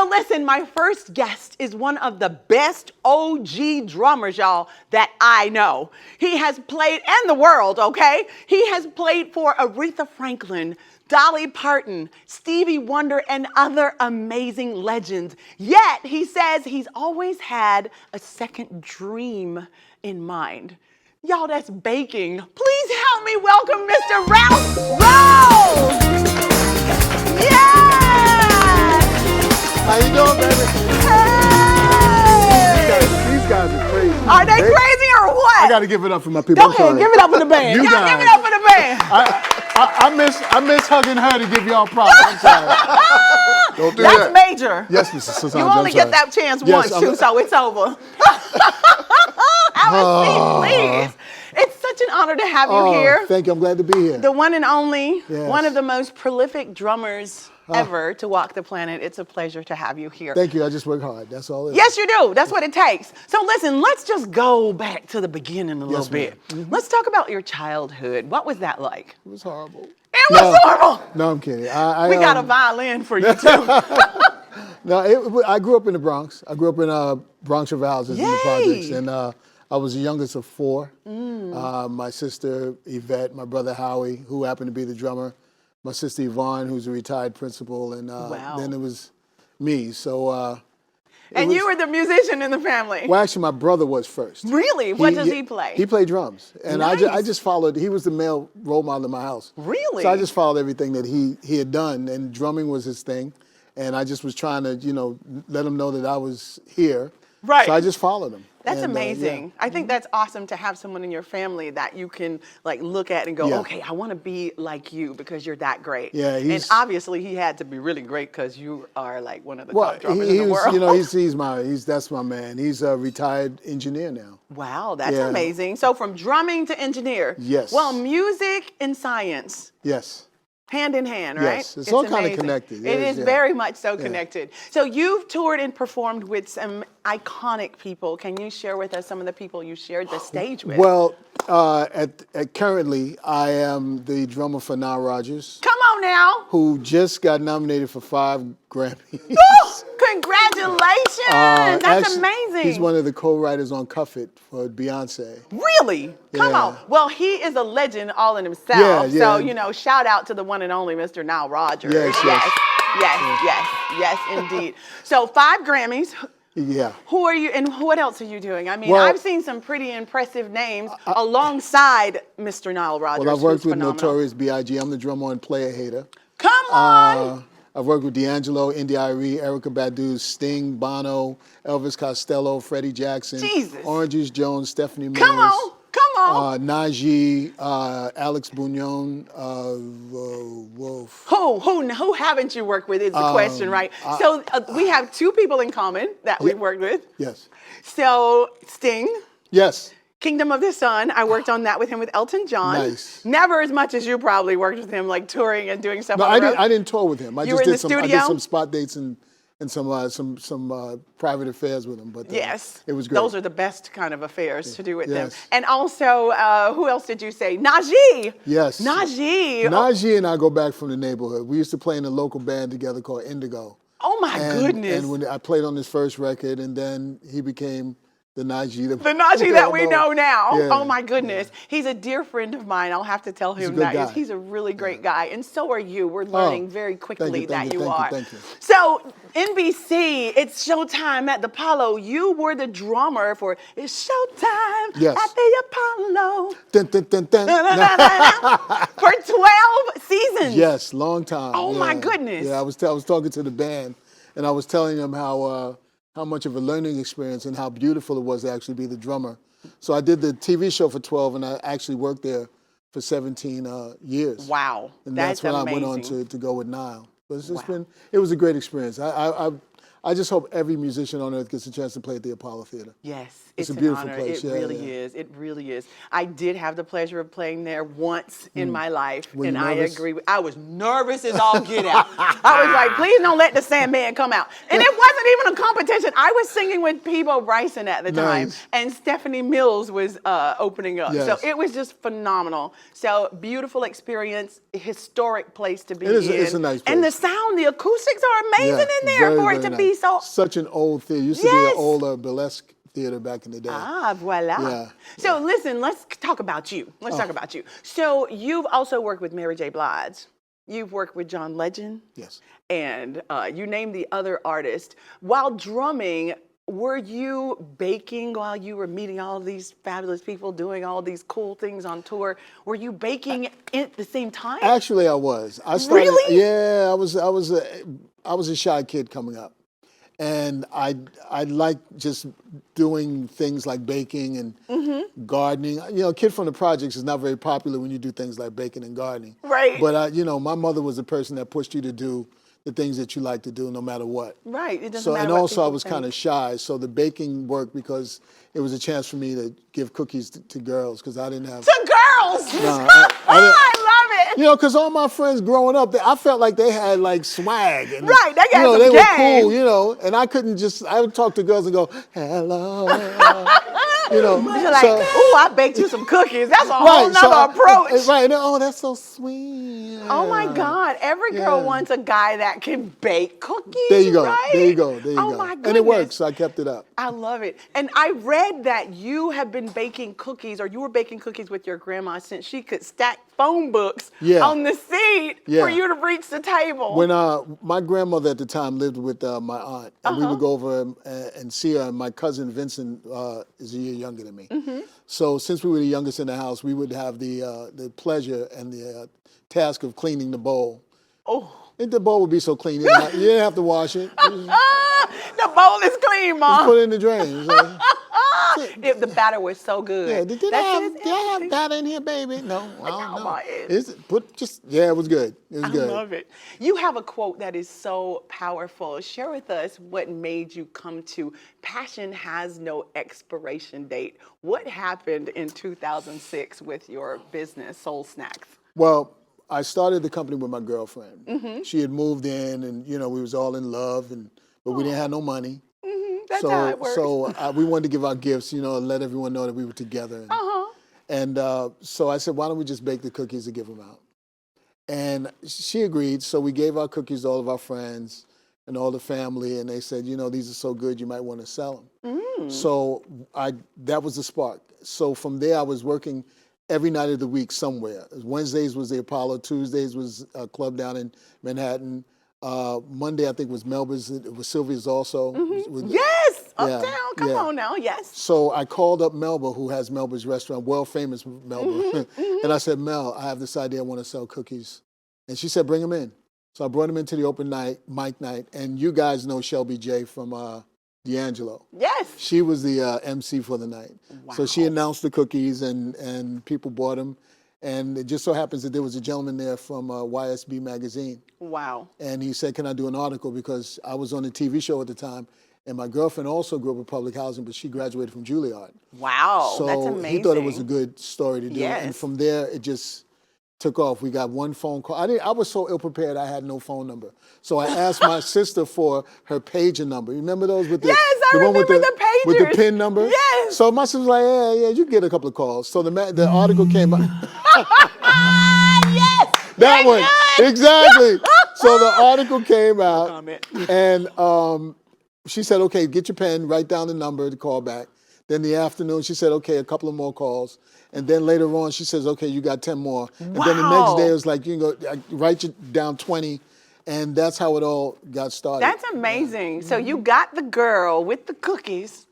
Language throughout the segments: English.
So listen, my first guest is one of the best OG drummers, y'all, that I know. He has played, and the world, okay? He has played for Aretha Franklin, Dolly Parton, Stevie Wonder, and other amazing legends. Yet, he says he's always had a second dream in mind. Y'all, that's baking. Please help me welcome Mr. Ralph Rolle! Yeah! How you doing, baby? Hey! These guys are crazy. Are they crazy or what? I got to give it up for my people. Go ahead, give it up for the band. You Y'all guys. give it up for the band. I miss hugging her to give y'all props. I'm sorry. Don't do That's that. major. Yes, Mrs. Sisaundra. You only get that chance once, too, so it's over. Have a seat, please. It's such an honor to have you here. Thank you. I'm glad to be here. The one and only, Yes. one of the most prolific drummers ever to walk the planet. It's a pleasure to have you here. Thank you. I just work hard. That's all it is. Yes, you do. That's what it takes. So listen, let's just go back to the beginning a little bit. Mm-hmm. Let's talk about your childhood. What was that like? It was horrible. It was horrible. No, I'm kidding. We got a violin for you, too. No, I grew up in the Bronx. I grew up in Bronx River houses in the projects. Yay. And I was the youngest of four. My sister, Yvette, my brother, Howie, who happened to be the drummer, my sister, Yvonne, who's a retired principal, and then it was me. So, and you were the musician in the family. well, actually, my brother was first. Really? What does he play? He played drums. And Nice. I just followed. He was the male role model in my house. Really? So I just followed everything that he had done, and drumming was his thing. And I just was trying to, let him know that I was here. Right. So I just followed him. That's And, amazing. yeah. I think that's awesome to have someone in your family that you can look at and go, Yeah. okay, I want to be like you because you're that great. Yeah, and obviously he had to be really great because you are like one of the Well, top drummers he in the was, world. that's my man. He's a retired engineer now. Wow, that's Yeah. amazing. So from drumming to engineer. Yes. Well, music and science. Yes. Hand in hand, right? Yes, it's all kinda amazing. connected. It It is is, yeah. very much so connected. So you've toured and performed with some iconic people. Can you share with us some of the people you shared the stage with? Well, currently, I am the drummer for Nile Rodgers, Come on now. who just got nominated for 5 Grammys. Woo! Congratulations! That's Actually, amazing. He's one of the co-writers on Cuff It for Beyonce. Really? Come Yeah. on. Well, he is a legend all in himself. Yeah, yeah. So, shout out to the one and only Mr. Nile Rodgers. Yes, yes. Yes, indeed. So 5 Grammys. Yeah. Who are you, and what else are you doing? I mean, Well, I've seen some pretty impressive names alongside Mr. Nile Rodgers. Well, I've worked who's with phenomenal. Notorious B.I.G. I'm the drummer on Player Hater. Come on! I've worked with D'Angelo, India Arie, Erykah Badu, Sting, Bono, Elvis Costello, Freddie Jackson, Jesus. Orange Juice Jones, Stephanie Mills. Come on! Najee, Alex Bugnon, Wolf. Who haven't you worked with is the question, right? So we have 2 people in common that we've worked with. Yes. So Sting, Yes. Kingdom of the Sun, I worked on that with him with Elton John. Nice. Never as much as you probably worked with him, like touring and doing stuff No, on the road. I didn't tour with him. I You just were in did the some. I studio? did some spot dates and some private affairs with him. But Yes. it was great. Those are the best kind of affairs to do with them. Yes. And also, who else did you say? Najee. Yes. Najee. Najee and I go back from the neighborhood. We used to play in a local band together called Indigo. Oh my goodness. And when I played on his first record, and then he became the Najee. The Najee that we know now. Yeah. Oh my goodness. He's a dear friend of mine. I'll have to tell him a good that. guy. He's a really great guy. And so are you. We're learning very quickly that you are. Thank you. So NBC, it's Showtime at the Apollo. You were the drummer for It's Showtime Yes. at the Apollo. Dun, dun, dun, dun. For 12 seasons. Yes, long time. Oh, my goodness. Yeah, I was talking to the band, and I was telling them how much of a learning experience and how beautiful it was to actually be the drummer. So I did the TV show for 12, and I actually worked there for 17 years. Wow. And that's when amazing. I went on to go with Nile. But it's just it was a great experience. I just hope every musician on earth gets a chance to play at the Apollo Theater. Yes, It's a an beautiful honor. place. It Yeah, really yeah. is. It really is. I did have the pleasure of playing there once in my life, Were and you I nervous? agree. I was nervous as all get out. I was like, please don't let the Sandman come out. And it wasn't even a competition. I was singing with Peebo Bryson at the time, Nice. and Stephanie Mills was opening up. Yes. So it was just phenomenal. So beautiful experience, historic place to be It is in. it's a nice place. And the sound, the acoustics are amazing Yeah, in there very, for it very to be be so... Such an old theater. It used to be an older burlesque theater back in the day. Ah, voila. Yeah. So listen, let's talk about you. Let's talk about you. So you've also worked with Mary J. Blige. You've worked with John Legend. Yes. And you named the other artist. While drumming, were you baking while you were meeting all of these fabulous people, doing all these cool things on tour? Were you baking at the same time? Actually, I was. I started. Really? Yeah, I was a shy kid coming up, and I liked just doing things like baking and gardening. You know, a kid from the projects is not very popular when you do things like baking and gardening. Right. But you know, my mother was the person that pushed you to do the things that you like to do, no matter what. Right. It doesn't So, matter and what also I people was think. kind of shy, so the baking worked because it was a chance for me to give cookies to girls because I didn't have. To girls. No, I love it. You know, because all my friends growing up, I felt like they had like swag. And, Right, they got you know, some they game. were cool, you know, and I couldn't just, I would talk to girls and go, hello, you know. You're like, ooh, I baked you some cookies. That's a whole Right, so nother approach. Right, and, oh, that's so sweet. Oh my God, every girl Yeah. wants a guy that can bake cookies. There you go, right? there you go, there you Oh go. my goodness. And it works, so I kept it up. I love it. And I read that you have been baking cookies, or you were baking cookies with your grandma since she could stack phone books on the seat for you to reach the table. When my grandmother at the time lived with my aunt, and we would go over and see her, and my cousin Vincent is a year younger than me. So since we were the youngest in the house, we would have the pleasure and the task of cleaning the bowl. Oh. And the bowl would be so clean, you didn't have to wash it. The bowl is clean, Mom. Just put it in the drain. So, The batter was so good. yeah, did I have batter in here, baby? No, I don't know. It was good. It was good. I love it. You have a quote that is so powerful. Share with us what made you come to passion has no expiration date. What happened in 2006 with your business, Soul Snacks? Well, I started the company with my girlfriend. She had moved in, and you know we was all in love, but we didn't have no money. That's how it works. So we wanted to give out gifts, you know, and let everyone know that we were together. And so I said, why don't we just bake the cookies and give them out? And she agreed. So we gave our cookies to all of our friends and all the family, and they said, you know, these are so good, you might want to sell them. So that was the spark. So from there, I was working every night of the week somewhere. Wednesdays was the Apollo. Tuesdays was a club down in Manhattan. Monday, I think, was Melba's. It was Sylvia's also. Yes, Uptown. Come on now, yes. So I called up Melba, who has Melba's restaurant, world famous Melba. And I said, Mel, I have this idea. I want to sell cookies. And she said, bring them in. So I brought them into the open mic night. And you guys know Shelby J from D'Angelo. Yes. She was the MC for the night. Wow. So she announced the cookies, and people bought them. And it just so happens that there was a gentleman there from YSB magazine. Wow. And he said, can I do an article? Because I was on a TV show at the time, and my girlfriend also grew up in public housing, but she graduated from Juilliard. Wow, So that's amazing. he thought it was a good story to do. Yes. And from there, it just took off. We got one phone call. I was so ill-prepared, I had no phone number. So I asked my sister for her pager number. You remember those with the, Yes, I one with remember the pagers. with the PIN number? Yes. So my sister was like, yeah, you get a couple of calls. So the article came out. Yes. That one. Good. Exactly. So the article came out, Comment. and she said, okay, get your pen, write down the number to call back. Then the afternoon, she said, okay, a couple of more calls. And then later on, she says, okay, you got 10 more. And then the next day, it was like, you can go, write you down 20. And that's how it all got started. That's amazing. So you got the girl with the cookies.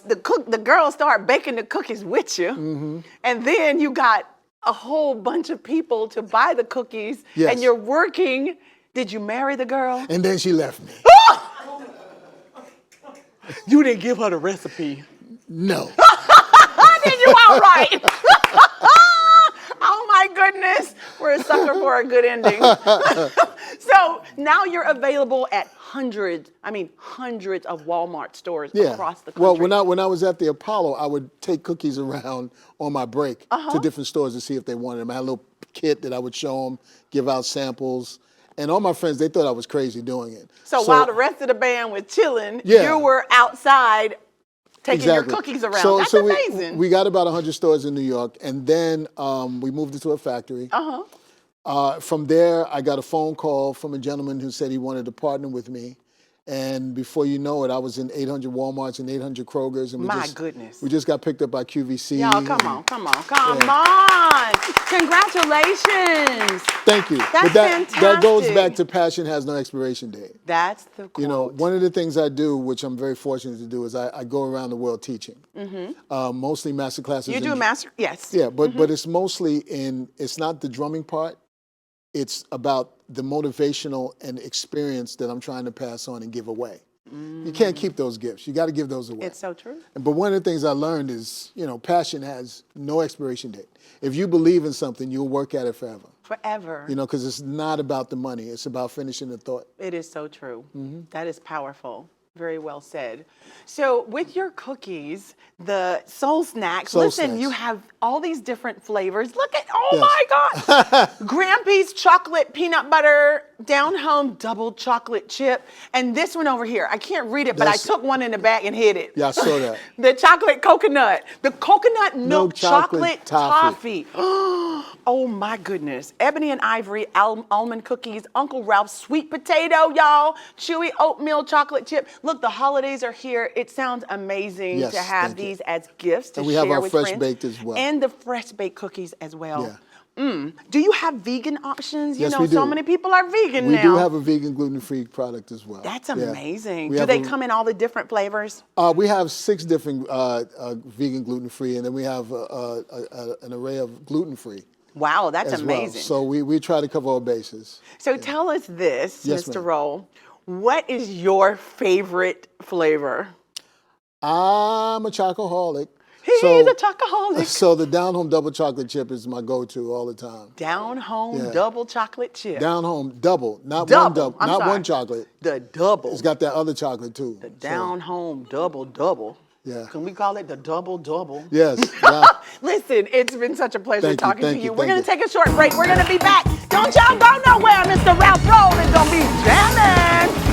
The girl started baking the cookies with you. And then you got a whole bunch of people to buy the cookies. Yes. And you're working. Did you marry the girl? And then she left me. You didn't give her the recipe. No. Did you outright? Oh my goodness. We're a sucker for a good ending. So now you're available at hundreds of Walmart stores across the country. Well, when I was at the Apollo, I would take cookies around on my break to different stores to see if they wanted them. I had a little kit that I would show them, give out samples. And all my friends, they thought I was crazy doing it. So while the rest of the band was chilling, Yeah. you were outside taking your cookies around. That's amazing. We got about 100 stores in New York, and then we moved into a factory. From there, I got a phone call from a gentleman who said he wanted to partner with me. And before you know it, I was in 800 Walmarts and 800 Krogers. And My goodness. We just got picked up by QVC. Y'all, come on. Yeah. Congratulations. Thank you. That's fantastic. That goes back to passion has no expiration date. That's the quote. You know, one of the things I do, which I'm very fortunate to do, is I go around the world teaching. Mostly master classes. You do a master, yes. Yeah, but it's mostly it's not the drumming part. It's about the motivational and experience that I'm trying to pass on and give away. You can't keep those gifts. You got to give those away. It's so true. But one of the things I learned is, passion has no expiration date. If you believe in something, you'll work at it forever. Forever. Because it's not about the money. It's about finishing the thought. It is so true. That is powerful. Very well said. So with your cookies, the Soul Snacks, you have all these different flavors. Look at, my God. Grampy's chocolate peanut butter, down home double chocolate chip, and this one over here. I can't read it, but I took one in the bag and hid it. Yeah, I saw that. The chocolate coconut, the coconut milk chocolate toffee. Oh my goodness. Ebony and Ivory almond cookies, Uncle Ralph's sweet potato, y'all, chewy oatmeal chocolate chip. Look, the holidays are here. It sounds amazing to have these as gifts to share with friends. And we have our fresh baked as well. And the fresh baked cookies as well. Yeah. Do you have vegan options? Yes, we do. So many people are vegan now. We do have a vegan gluten-free product as well. That's amazing. Do they come in all the different flavors? We have 6 different vegan gluten-free, and then we have an array of gluten-free. Wow, that's amazing. Well. So we try to cover all bases. So tell us this, Mr. Rolle. What is your favorite flavor? I'm a chocoholic. He's a chocoholic. So the Down Home double chocolate chip is my go-to all the time. Down Home double chocolate chip. Down Home double, not one chocolate. The double. It's got that other chocolate too. The Down Home double. Yeah. Can we call it the double? Yes. Yeah. Listen, it's been such a pleasure talking to you. We're going to take a short break. We're going to be back. Don't y'all go nowhere. Mr. Ralph Rolle is going to be jamming.